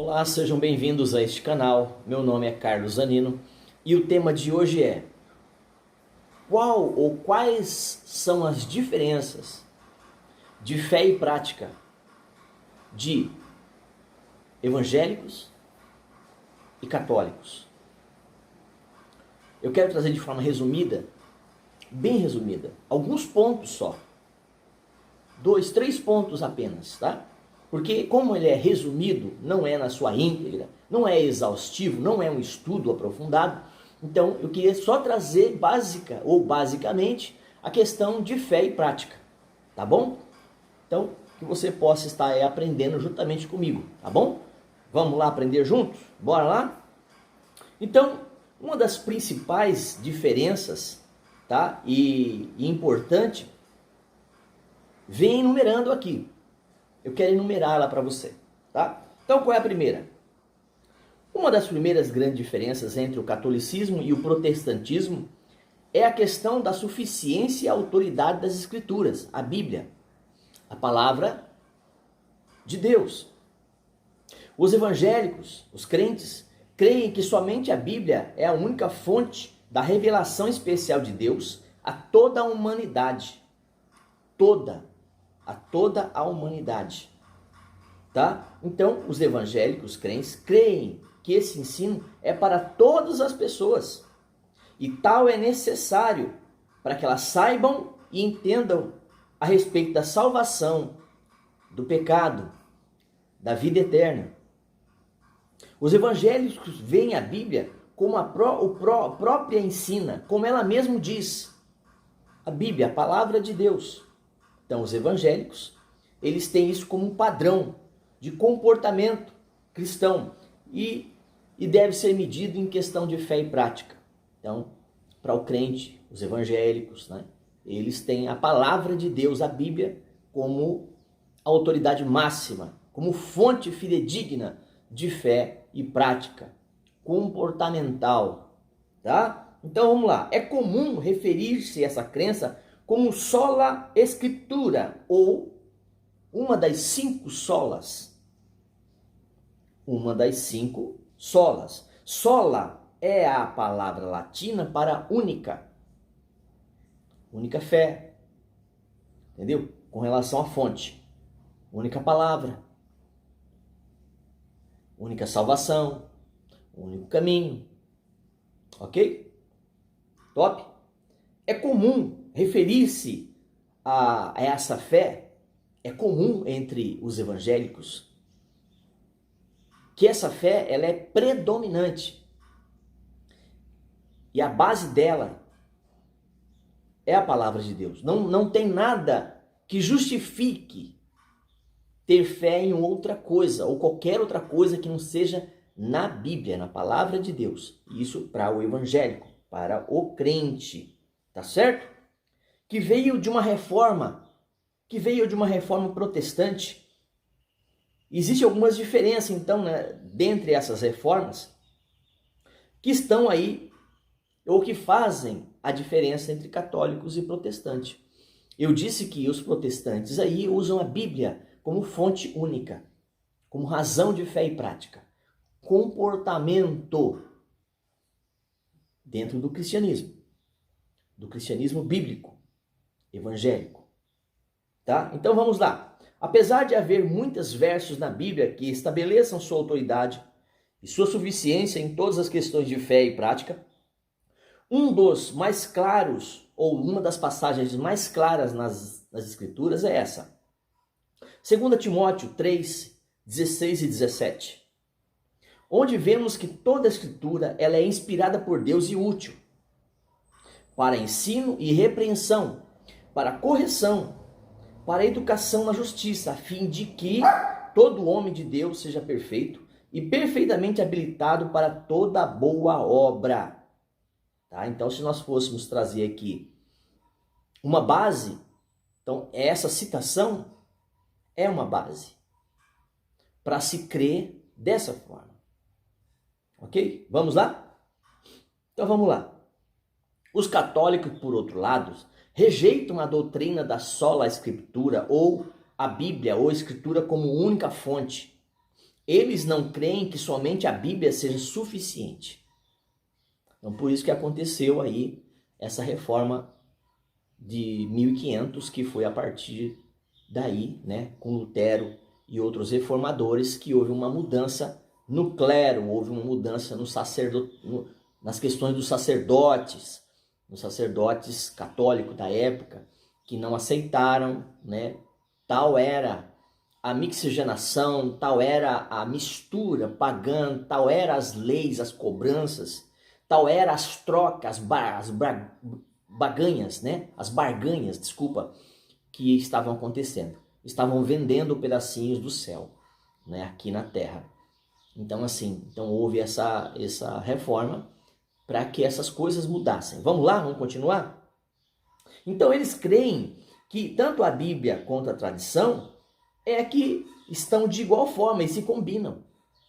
Olá, sejam bem-vindos a este canal. Meu nome é Carlos Zanino e o tema de hoje é: qual ou quais são as diferenças de fé e prática de evangélicos e católicos? Eu quero trazer de forma resumida, bem resumida, alguns pontos só. 2, 3 pontos apenas, tá? Porque como ele é resumido, não é na sua íntegra, não é exaustivo, não é um estudo aprofundado, então eu queria só trazer básica ou basicamente a questão de fé e prática, tá bom? Então, que você possa estar aí aprendendo juntamente comigo, tá bom? Vamos lá aprender juntos? Bora lá? Então, uma das principais diferenças, tá? E importante, vem enumerando aqui. Eu quero enumerá-la para você, tá? Então, qual é a primeira? Uma das primeiras grandes diferenças entre o catolicismo e o protestantismo é a questão da suficiência e autoridade das escrituras, a Bíblia, a palavra de Deus. Os evangélicos, os crentes, creem que somente a Bíblia é a única fonte da revelação especial de Deus a toda a humanidade. A toda a humanidade, tá? Então, os evangélicos crentes creem que esse ensino é para todas as pessoas e tal é necessário para que elas saibam e entendam a respeito da salvação, do pecado, da vida eterna. Os evangélicos veem a Bíblia como a própria ensina, como ela mesmo diz. A Bíblia, a palavra de Deus. Então, os evangélicos, eles têm isso como um padrão de comportamento cristão e deve ser medido em questão de fé e prática. Então, para o crente, os evangélicos, né, eles têm a palavra de Deus, a Bíblia, como autoridade máxima, como fonte fidedigna de fé e prática comportamental, tá? Então, vamos lá. É comum referir-se a essa crença como sola escritura, ou uma das 5 solas. Uma das 5 solas. Sola é a palavra latina para única. Única fé. Entendeu? Com relação à fonte. Única palavra. Única salvação. Único caminho. Ok? Top? É comum referir-se a essa fé, é comum entre os evangélicos, que essa fé ela é predominante. E a base dela é a palavra de Deus. Não tem nada que justifique ter fé em outra coisa, ou qualquer outra coisa que não seja na Bíblia, na palavra de Deus. Isso para o evangélico, para o crente, tá certo? Que veio de uma reforma protestante. Existem algumas diferenças, então, né, dentre essas reformas, que estão aí, ou que fazem a diferença entre católicos e protestantes. Eu disse que os protestantes aí usam a Bíblia como fonte única, como razão de fé e prática, comportamento dentro do cristianismo bíblico, evangélico, tá? Então vamos lá. Apesar de haver muitos versos na Bíblia que estabeleçam sua autoridade e sua suficiência em todas as questões de fé e prática, um dos mais claros, ou uma das passagens mais claras nas Escrituras é essa. 2 Timóteo 3, 16 e 17. Onde vemos que toda a Escritura ela é inspirada por Deus e útil para ensino e repreensão, para correção, para educação na justiça, a fim de que todo homem de Deus seja perfeito e perfeitamente habilitado para toda boa obra. Tá? Então, se nós fôssemos trazer aqui uma base, então essa citação é uma base para se crer dessa forma. Ok? Vamos lá? Então vamos lá. Os católicos, por outro lado, rejeitam a doutrina da sola escritura ou a Bíblia ou a Escritura como única fonte. Eles não creem que somente a Bíblia seja suficiente. Então, por isso que aconteceu aí essa reforma de 1500, que foi a partir daí, né, com Lutero e outros reformadores, que houve uma mudança no clero, houve uma mudança no nas questões dos sacerdotes, os sacerdotes católicos da época, que não aceitaram, né, tal era a mixigenação, tal era a mistura pagã, tal era as leis, as cobranças, tal era as trocas, baganhas, né? As barganhas, desculpa, que estavam acontecendo. Estavam vendendo pedacinhos do céu, né, aqui na terra. Então, assim, houve essa reforma para que essas coisas mudassem. Vamos lá, vamos continuar? Então, eles creem que tanto a Bíblia quanto a tradição que estão de igual forma e se combinam,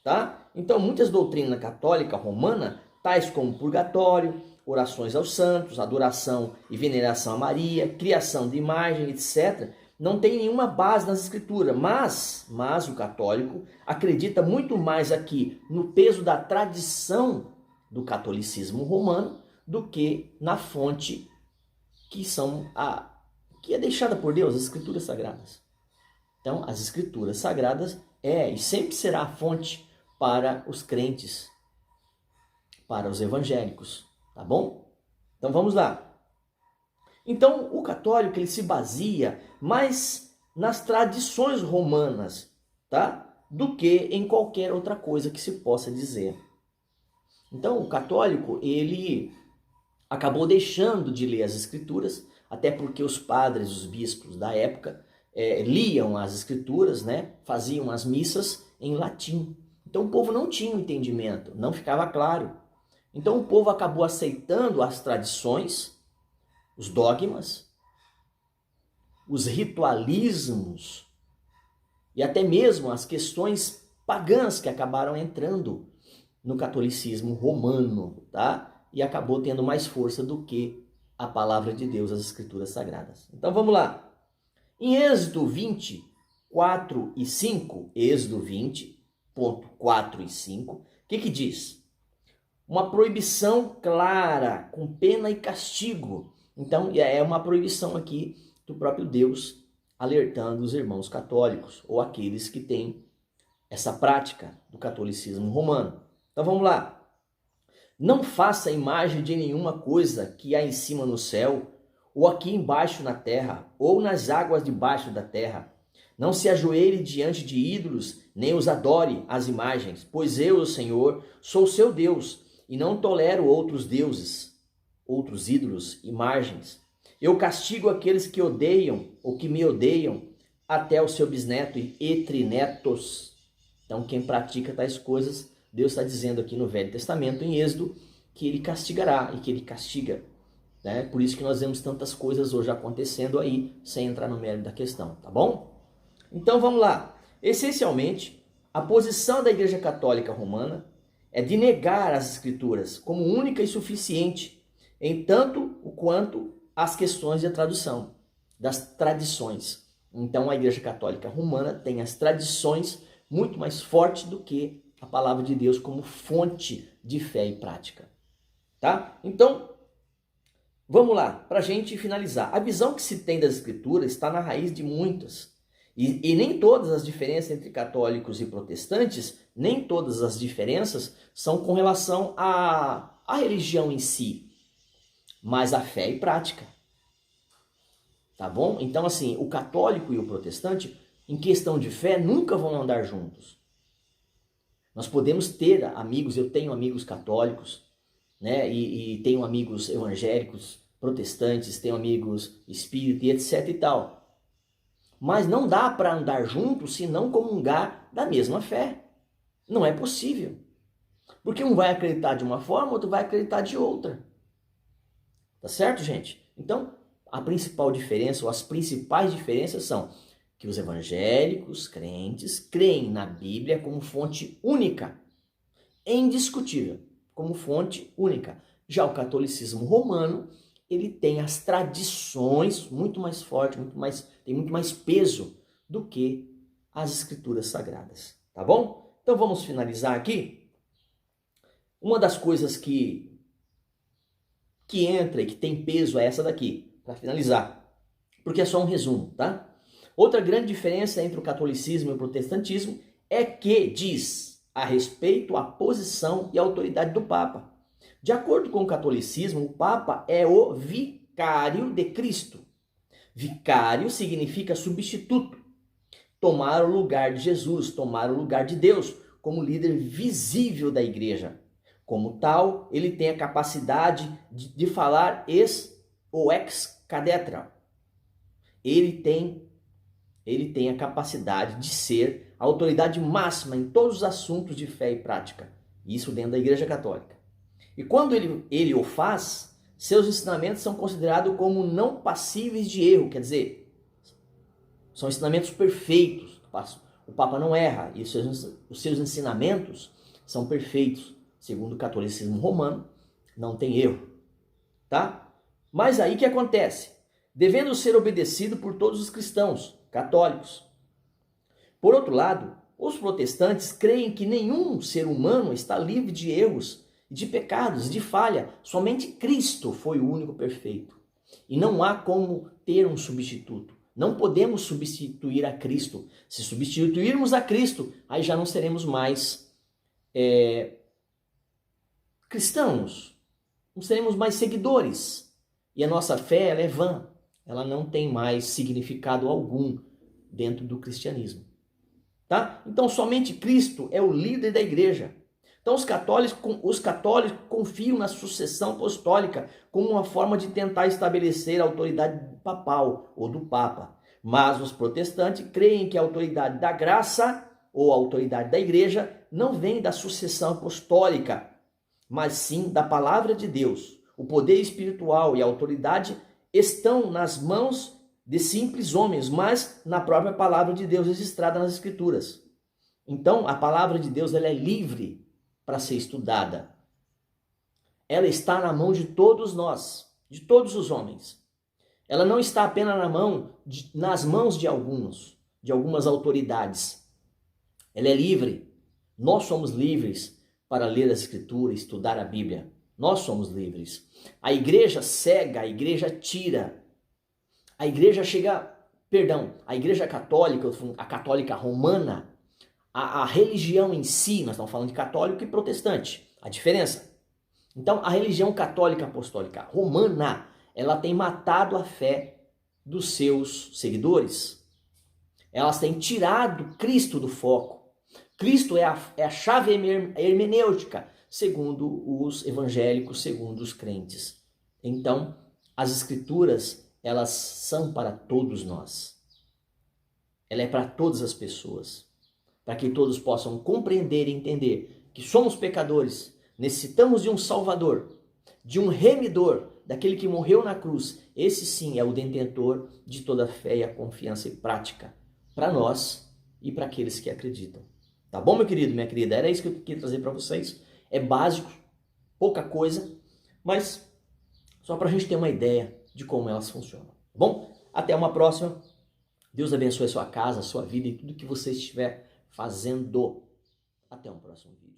tá? Então, muitas doutrinas católicas romana, tais como purgatório, orações aos santos, adoração e veneração a Maria, criação de imagem, etc., não tem nenhuma base nas escrituras, mas o católico acredita muito mais aqui no peso da tradição do catolicismo romano do que na fonte que é deixada por Deus, as escrituras sagradas. Então, as escrituras sagradas e sempre será a fonte para os crentes, para os evangélicos, tá bom? Então vamos lá. Então, o católico ele se baseia mais nas tradições romanas, tá? Do que em qualquer outra coisa que se possa dizer. Então, o católico ele acabou deixando de ler as escrituras, até porque os padres, os bispos da época liam as escrituras, né? Faziam as missas em latim. Então o povo não tinha entendimento, não ficava claro. Então o povo acabou aceitando as tradições, os dogmas, os ritualismos e até mesmo as questões pagãs que acabaram entrando no catolicismo romano, tá? E acabou tendo mais força do que a palavra de Deus, as escrituras sagradas. Então vamos lá. Em Êxodo 20, 4 e 5, Êxodo 20, ponto 4 e 5, o que diz? Uma proibição clara, com pena e castigo. Então, é uma proibição aqui do próprio Deus, alertando os irmãos católicos, ou aqueles que têm essa prática do catolicismo romano. Então, vamos lá. Não faça imagem de nenhuma coisa que há em cima no céu, ou aqui embaixo na terra, ou nas águas debaixo da terra. Não se ajoelhe diante de ídolos, nem os adore as imagens, pois eu, o Senhor, sou seu Deus, e não tolero outros deuses, outros ídolos, imagens. Eu castigo aqueles que odeiam, ou que me odeiam, até o seu bisneto e trinetos. Então, quem pratica tais coisas, Deus está dizendo aqui no Velho Testamento, em Êxodo, que ele castigará e que ele castiga. Né? Por isso que nós vemos tantas coisas hoje acontecendo aí, sem entrar no mérito da questão, tá bom? Então vamos lá. Essencialmente, a posição da Igreja Católica Romana é de negar as Escrituras como única e suficiente, em tanto quanto as questões de tradução, das tradições. Então a Igreja Católica Romana tem as tradições muito mais fortes do que a palavra de Deus como fonte de fé e prática. Tá? Então, vamos lá, para a gente finalizar. A visão que se tem das Escrituras está na raiz de muitas. E nem todas as diferenças entre católicos e protestantes, nem todas as diferenças são com relação à religião em si, mas a fé e prática. Tá bom? Então, assim, o católico e o protestante, em questão de fé, nunca vão andar juntos. Nós podemos ter amigos, eu tenho amigos católicos, né? E tenho amigos evangélicos, protestantes, tenho amigos espíritas e etc e tal. Mas não dá para andar juntos se não comungar da mesma fé. Não é possível. Porque um vai acreditar de uma forma, outro vai acreditar de outra. Tá certo, gente? Então, a principal diferença, ou as principais diferenças são que os evangélicos, crentes, creem na Bíblia como fonte única, indiscutível, como fonte única. Já o catolicismo romano, ele tem as tradições muito mais fortes, tem muito mais peso do que as escrituras sagradas, tá bom? Então vamos finalizar aqui. Uma das coisas que entra e que tem peso é essa daqui, para finalizar, porque é só um resumo, tá? Outra grande diferença entre o catolicismo e o protestantismo é que diz a respeito à posição e autoridade do Papa. De acordo com o catolicismo, o Papa é o vicário de Cristo. Vicário significa substituto, tomar o lugar de Jesus, tomar o lugar de Deus, como líder visível da igreja. Como tal, ele tem a capacidade de falar ex ou ex cathedra. Ele tem a capacidade de ser a autoridade máxima em todos os assuntos de fé e prática. Isso dentro da Igreja Católica. E quando ele o faz, seus ensinamentos são considerados como não passíveis de erro. Quer dizer, são ensinamentos perfeitos. O Papa não erra. E os seus ensinamentos são perfeitos. Segundo o catolicismo romano, não tem erro. Tá? Mas aí o que acontece? Devendo ser obedecido por todos os cristãos católicos. Por outro lado, os protestantes creem que nenhum ser humano está livre de erros, de pecados, de falha. Somente Cristo foi o único perfeito. E não há como ter um substituto. Não podemos substituir a Cristo. Se substituirmos a Cristo, aí já não seremos mais cristãos. Não seremos mais seguidores. E a nossa fé ela é vã. Ela não tem mais significado algum dentro do cristianismo. Tá? Então, somente Cristo é o líder da igreja. Então, os católicos confiam na sucessão apostólica como uma forma de tentar estabelecer a autoridade papal ou do Papa. Mas os protestantes creem que a autoridade da graça ou a autoridade da igreja não vem da sucessão apostólica, mas sim da palavra de Deus. O poder espiritual e a autoridade estão nas mãos de simples homens, mas na própria palavra de Deus registrada nas Escrituras. Então, a palavra de Deus ela é livre para ser estudada. Ela está na mão de todos nós, de todos os homens. Ela não está apenas nas mãos de algumas autoridades. Ela é livre. Nós somos livres para ler a Escritura, estudar a Bíblia. Nós somos livres. A igreja cega, a igreja tira. A igreja a igreja católica, a católica romana, a religião em si, nós estamos falando de católico e protestante, a diferença. Então, a religião católica apostólica romana, ela tem matado a fé dos seus seguidores. Elas têm tirado Cristo do foco. Cristo é a chave hermenêutica, segundo os evangélicos, segundo os crentes. Então, as Escrituras, elas são para todos nós. Ela é para todas as pessoas. Para que todos possam compreender e entender que somos pecadores, necessitamos de um Salvador, de um remidor, daquele que morreu na cruz. Esse sim é o detentor de toda a fé e a confiança e prática para nós e para aqueles que acreditam. Tá bom, meu querido, minha querida? Era isso que eu queria trazer para vocês. É básico, pouca coisa, mas só para a gente ter uma ideia de como elas funcionam. Tá bom? Até uma próxima. Deus abençoe a sua casa, a sua vida e tudo que você estiver fazendo. Até um próximo vídeo.